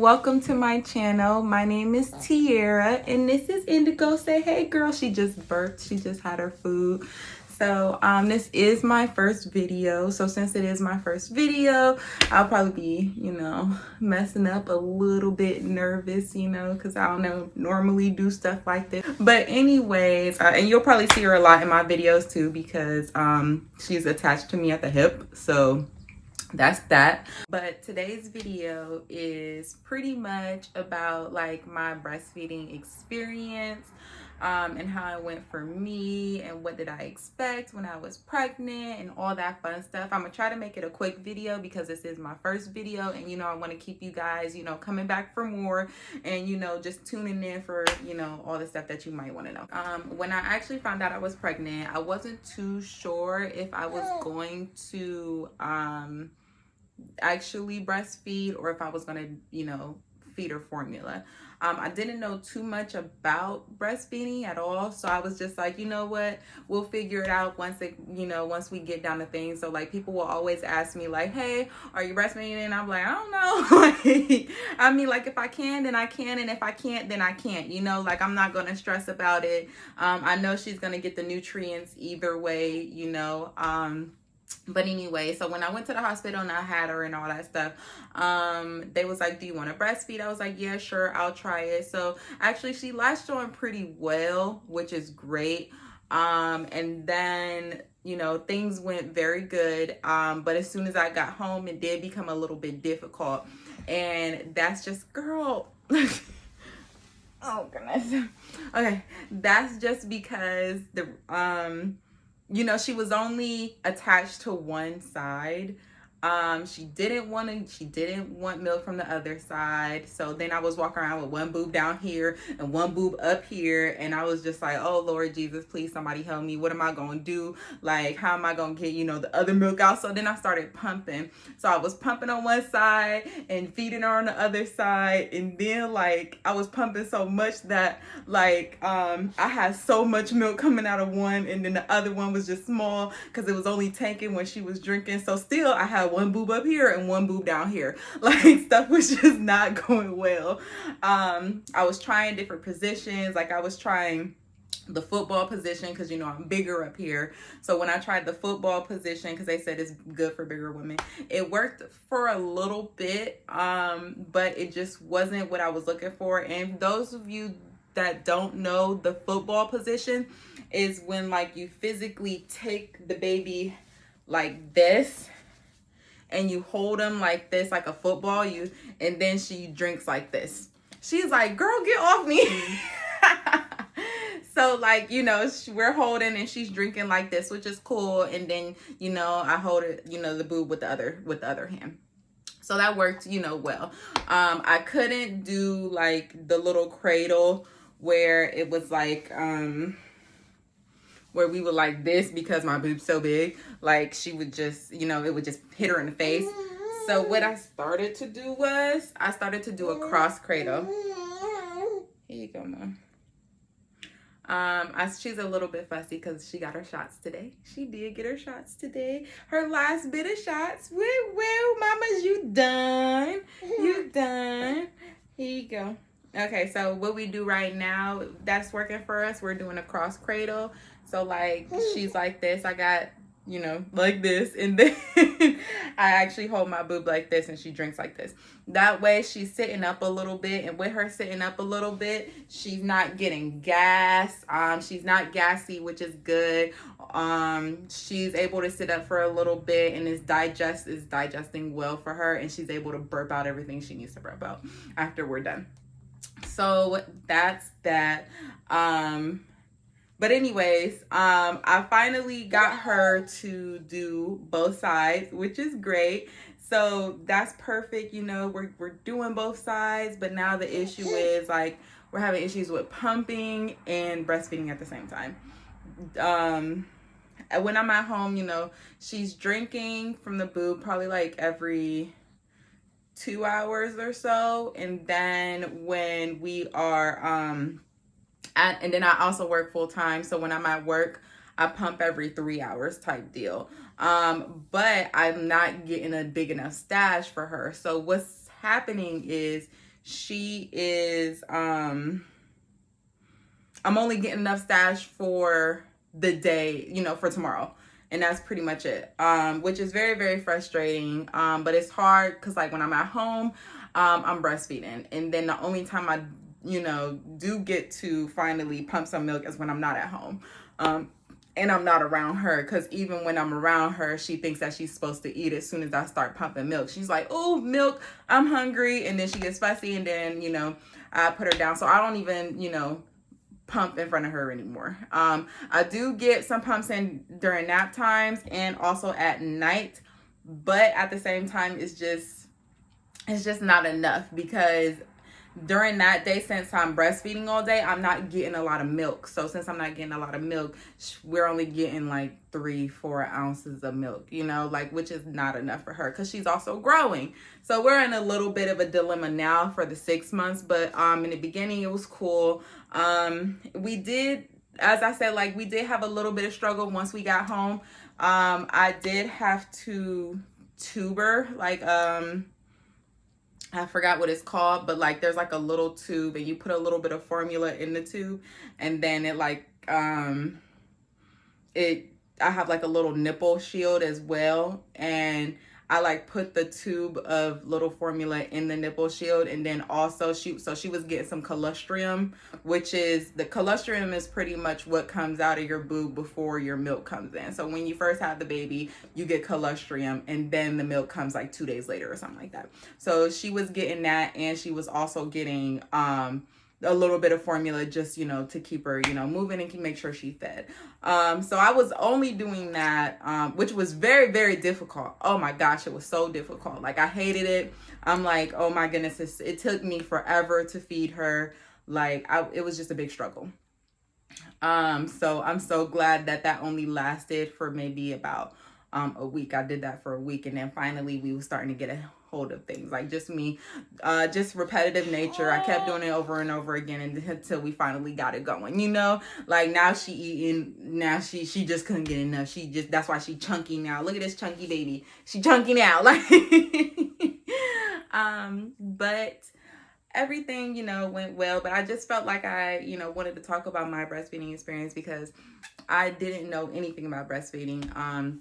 welcome to my channel. My name is Tiara and this is Indigo. Say hey girl. She just birthed, she just had her food. So this is my first video. So since it is my first video, I'll probably be, messing up a little bit, nervous, because I don't normally do stuff like this. But anyways, and you'll probably see her a lot in my videos too, because she's attached to me at the hip. So that's that. But today's video is pretty much about like my breastfeeding experience, and how it went for me and what did I expect when I was pregnant and all that fun stuff. I'm gonna try to make it a quick video because this is my first video, and I want to keep you guys coming back for more, and just tuning in for all the stuff that you might want to know. When I actually found out I was pregnant, I wasn't too sure if I was going to actually breastfeed or if I was gonna feed her formula. I didn't know too much about breastfeeding at all, so I was just like, you know what, we'll figure it out once we get down to things. So like people will always ask me like, hey, are you breastfeeding? And I'm like, I don't know. Like, I mean, like if I can, then I can, and if I can't, then I can't. Like I'm not gonna stress about it. I know she's gonna get the nutrients either way. But anyway, so when I went to the hospital and I had her and all that stuff, they was like, do you want to breastfeed? I was like, yeah, sure, I'll try it. So actually she latched on pretty well, which is great. And then, things went very good. But as soon as I got home, it did become a little bit difficult. And that's just, girl. Oh goodness. Okay. That's just because she was only attached to one side. She didn't want milk from the other side. So then I was walking around with one boob down here and one boob up here. And I was just like, oh Lord Jesus, please somebody help me. What am I going to do? Like, how am I going to get, the other milk out? So then I started pumping. So I was pumping on one side and feeding her on the other side. And then like, I was pumping so much that like, I had so much milk coming out of one, and then the other one was just small because it was only taken when she was drinking. So still I had one boob up here and one boob down here. Like stuff was just not going well. I was trying different positions. Like I was trying the football position because I'm bigger up here. So when I tried the football position, because they said it's good for bigger women, it worked for a little bit, but it just wasn't what I was looking for. And those of you that don't know, the football position is when like you physically take the baby like this and you hold them like this, like a football, and then she drinks like this. She's like, girl, get off me. So like, we're holding and she's drinking like this, which is cool. And then, I hold it, the boob with the other hand. So that worked, well. I couldn't do like the little cradle where it was like, where we would like this because my boob's so big. Like she would just, it would just hit her in the face. So what I started to do was I started to do a cross cradle. Here you go, Mom. She's a little bit fussy because she got her shots today. She did get her shots today. Her last bit of shots. Woo, mamas, you done. You done. Here you go. Okay, so what we do right now, that's working for us. We're doing a cross cradle. So like she's like this. I got, like this. And then I actually hold my boob like this and she drinks like this. That way she's sitting up a little bit. And with her sitting up a little bit, she's not getting gas. She's not gassy, which is good. She's able to sit up for a little bit and is digesting well for her. And she's able to burp out everything she needs to burp out after we're done. So that's that. But anyways, I finally got her to do both sides, which is great. So that's perfect. We're doing both sides, but now the issue is like, we're having issues with pumping and breastfeeding at the same time. When I'm at home, she's drinking from the boob probably like every 2 hours or so. And then when we are, and then I also work full time. So when I'm at work, I pump every 3 hours type deal. But I'm not getting a big enough stash for her. So what's happening is she is I'm only getting enough stash for the day, for tomorrow. And that's pretty much it. Which is very, very frustrating. But it's hard because like when I'm at home, I'm breastfeeding. And then the only time I, do get to finally pump some milk is when I'm not at home. And I'm not around her, because even when I'm around her, she thinks that she's supposed to eat as soon as I start pumping milk. She's like, oh, milk, I'm hungry. And then she gets fussy, and then, I put her down. So I don't even, pump in front of her anymore. I do get some pumps in during nap times and also at night, but at the same time, it's just not enough, because during that day, since I'm breastfeeding all day, I'm not getting a lot of milk. So since I'm not getting a lot of milk, we're only getting like 3-4 ounces of milk, like, which is not enough for her because she's also growing. So we're in a little bit of a dilemma now for the 6 months, but in the beginning it was cool. We did, as I said, like, we did have a little bit of struggle once we got home. I did have to tube her, like, I forgot what it's called, but like there's like a little tube and you put a little bit of formula in the tube, and then it like I have like a little nipple shield as well, and I like put the tube of little formula in the nipple shield, and then also she was getting some colostrum, which is, the colostrum is pretty much what comes out of your boob before your milk comes in. So when you first have the baby, you get colostrum, and then the milk comes like 2 days later or something like that. So she was getting that, and she was also getting a little bit of formula just, to keep her, moving and make sure she fed. So I was only doing that, which was very, very difficult. Oh my gosh, it was so difficult. Like, I hated it. I'm like, oh my goodness, it took me forever to feed her. Like, it was just a big struggle. So I'm so glad that only lasted for maybe about a week. I did that for a week, and then finally we were starting to get a hold of things, like just me, just repetitive nature. I kept doing it over and over again until we finally got it going, like now she eating, now she just couldn't get enough. That's why she chunky now. Look at this chunky baby, she chunky now, like but everything, went well. But I just felt like I, wanted to talk about my breastfeeding experience because I didn't know anything about breastfeeding.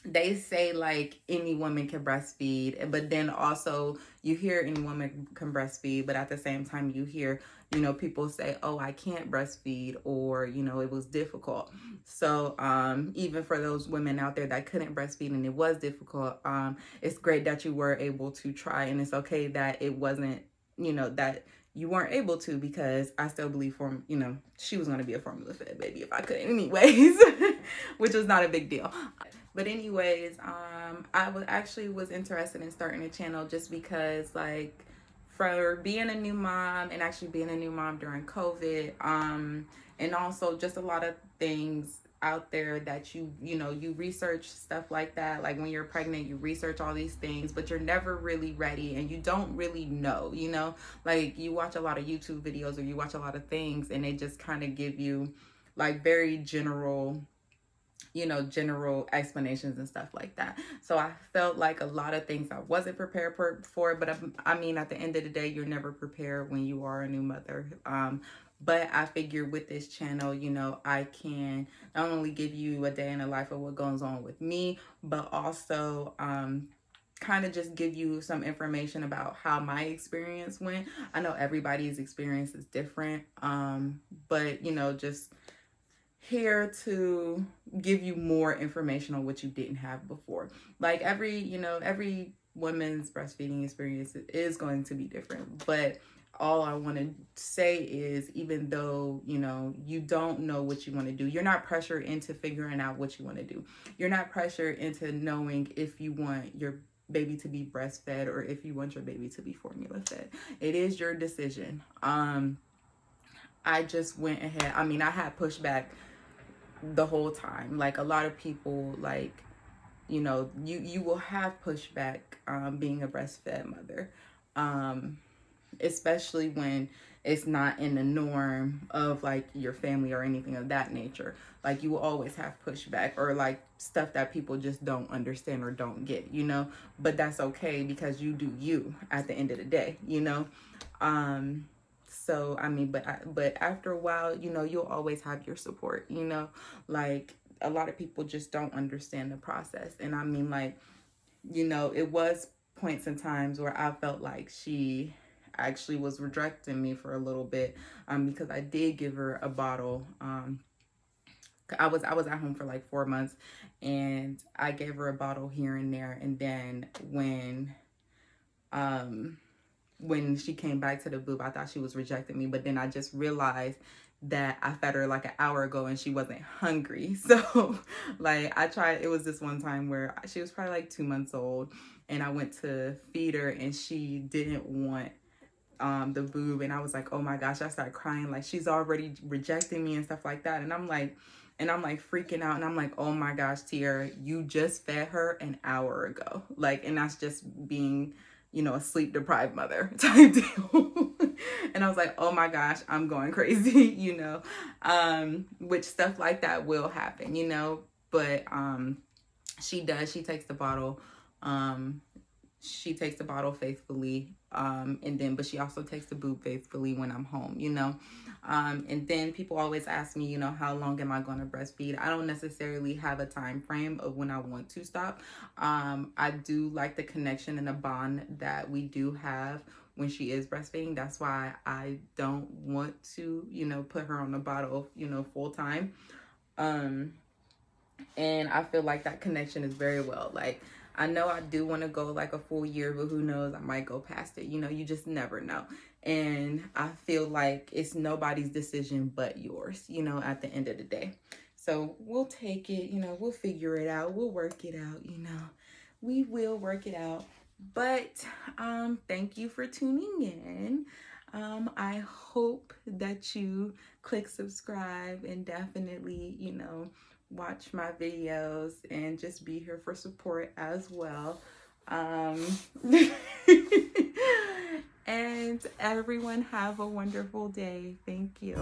They say like any woman can breastfeed, but then also you hear any woman can breastfeed, but at the same time you hear, people say, oh, I can't breastfeed, or, it was difficult. So even for those women out there that couldn't breastfeed and it was difficult, it's great that you were able to try, and it's okay that it wasn't, that you weren't able to, because I still believe she was going to be a formula fed baby if I could anyways, which was not a big deal. But anyways, I was interested in starting a channel just because, like, for being a new mom, and actually being a new mom during COVID, and also just a lot of things out there that you research stuff like that. Like when you're pregnant, you research all these things, but you're never really ready, and you don't really know, like you watch a lot of YouTube videos or you watch a lot of things, and they just kind of give you like very general explanations and stuff like that. So I felt like a lot of things I wasn't prepared for, but I mean, at the end of the day, you're never prepared when you are a new mother. But I figured with this channel, I can not only give you a day in the life of what goes on with me, but also kind of just give you some information about how my experience went. I know everybody's experience is different, but just here to give you more information on what you didn't have before. Like every woman's breastfeeding experience is going to be different, but all I want to say is, even though you don't know what you want to do, you're not pressured into figuring out what you want to do. You're not pressured into knowing if you want your baby to be breastfed or if you want your baby to be formula fed. It is your decision. I just went ahead. I mean, I had pushback the whole time. Like a lot of people, like, you will have pushback being a breastfed mother, especially when it's not in the norm of like your family or anything of that nature. Like you will always have pushback or like stuff that people just don't understand or don't get, you know, but that's okay because you do you at the end of the day, you know. So I mean, but after a while, you know, you'll always have your support, you know. Like a lot of people just don't understand the process. And I mean, like, you know, it was points and times where I felt like she actually was rejecting me for a little bit, because I did give her a bottle. I was at home for like 4 months, and I gave her a bottle here and there. And then when she came back to the boob, I thought she was rejecting me, but then I just realized that I fed her like an hour ago and she wasn't hungry. So like I tried, it was this one time where she was probably like 2 months old, and I went to feed her and she didn't want the boob, and I was like, oh my gosh, I started crying like she's already rejecting me and stuff like that. And I'm like freaking out, and I'm like, oh my gosh, Tiara, you just fed her an hour ago. Like, and that's just being, you know, a sleep deprived mother type deal. And I was like, oh my gosh, I'm going crazy, you know. Which stuff like that will happen, you know. But she takes the bottle. She takes the bottle faithfully, and then, but she also takes the boob faithfully when I'm home, you know. And then people always ask me, you know, how long am I going to breastfeed? I don't necessarily have a time frame of when I want to stop. I do like the connection and the bond that we do have when she is breastfeeding. That's why I don't want to, you know, put her on the bottle, you know, full time. And I feel like that connection is very well. Like, I know I do want to go like a full year, but who knows? I might go past it. You know, you just never know. And I feel like it's nobody's decision but yours, you know, at the end of the day. So we'll take it, you know, we'll figure it out. We'll work it out, you know. We will work it out. But thank you for tuning in. I hope that you click subscribe and definitely, you know, watch my videos and just be here for support as well. And everyone have a wonderful day. Thank you.